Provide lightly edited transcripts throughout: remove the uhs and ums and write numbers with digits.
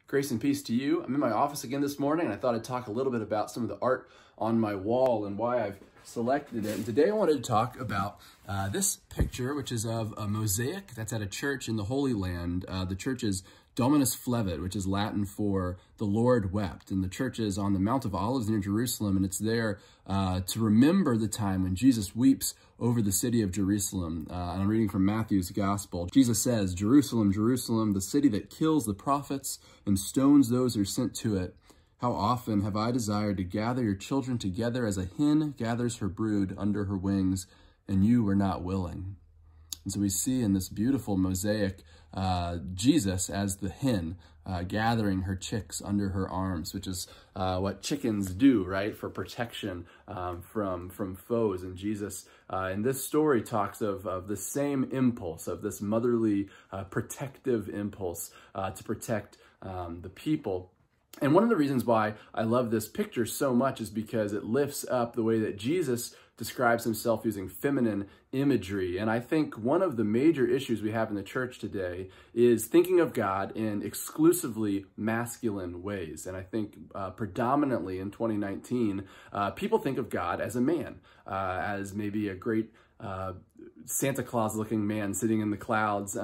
Grace and peace to you. I'm in my office again this morning, and I thought I'd talk a little bit about some of the art on my wall and why I've selected it. And today I wanted to talk about this picture, which is of a mosaic that's at a church in the Holy Land. The church is Dominus Flevit, which is Latin for the Lord wept. And the church is on the Mount of Olives near Jerusalem, and it's there to remember the time when Jesus weeps over the city of Jerusalem. And I'm reading from Matthew's Gospel. Jesus says, "Jerusalem, Jerusalem, the city that kills the prophets and stones those who are sent to it. How often have I desired to gather your children together as a hen gathers her brood under her wings, and you were not willing." And so we see in this beautiful mosaic, Jesus as the hen gathering her chicks under her arms, which is what chickens do, right, for protection from foes. And Jesus in this story talks of the same impulse, of this motherly protective impulse to protect the people. And one of the reasons why I love this picture so much is because it lifts up the way that Jesus describes himself using feminine imagery. And I think one of the major issues we have in the church today is thinking of God in exclusively masculine ways. And I think predominantly in 2019, people think of God as a man, as maybe a great Santa Claus-looking man sitting in the clouds.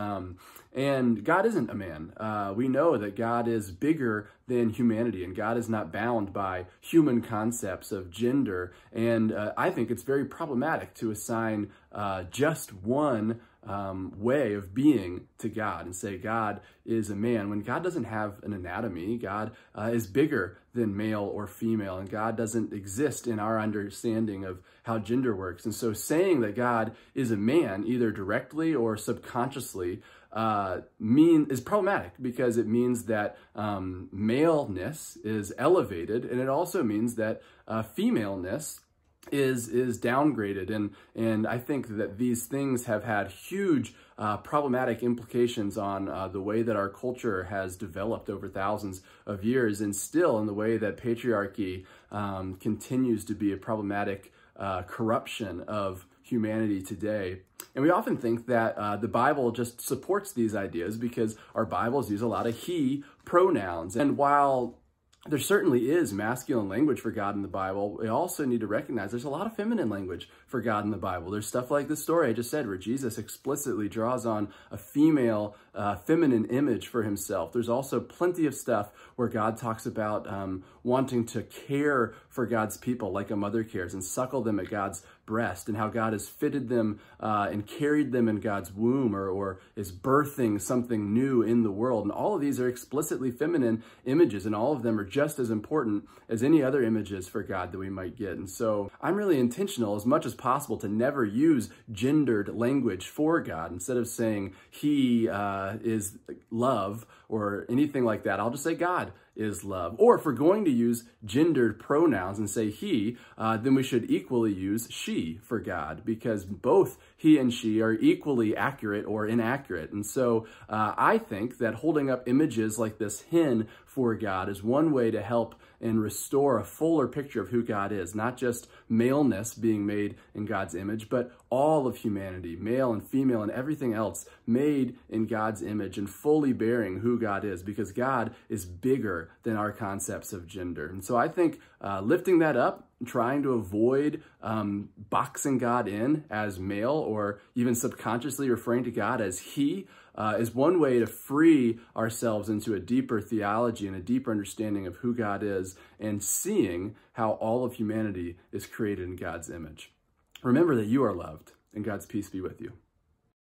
And God isn't a man. We know that God is bigger than humanity, and God is not bound by human concepts of gender. And I think it's very problematic to assign just one way of being to God and say God is a man when God doesn't have an anatomy. God is bigger than male or female, and God doesn't exist in our understanding of how gender works. And so saying that God is a man, either directly or subconsciously, is problematic, because it means that maleness is elevated, and it also means that femaleness is downgraded. And I think that these things have had huge problematic implications on the way that our culture has developed over thousands of years, and still in the way that patriarchy continues to be a problematic corruption of humanity today. And we often think that the Bible just supports these ideas because our Bibles use a lot of he pronouns. And while there certainly is masculine language for God in the Bible, we also need to recognize there's a lot of feminine language for God in the Bible. There's stuff like the story I just said where Jesus explicitly draws on a female, feminine image for himself. There's also plenty of stuff where God talks about wanting to care for God's people like a mother cares, and suckle them at God's breast, and how God has fitted them and carried them in God's womb, or is birthing something new in the world. And all of these are explicitly feminine images, and all of them are just as important as any other images for God that we might get. And so I'm really intentional as much as possible to never use gendered language for God. Instead of saying he is love or anything like that, I'll just say God is love. Or if we're going to use gendered pronouns and say he, then we should equally use she for God, because both he and she are equally accurate or inaccurate. And so I think that holding up images like this hen for God is one way to help and restore a fuller picture of who God is, not just maleness being made in God's image, but all of humanity, male and female and everything else, made in God's image and fully bearing who God is, because God is bigger than our concepts of gender. And so I think lifting that up, trying to avoid boxing God in as male, or even subconsciously referring to God as he, is one way to free ourselves into a deeper theology and a deeper understanding of who God is, and seeing how all of humanity is created in God's image. Remember that you are loved, and God's peace be with you.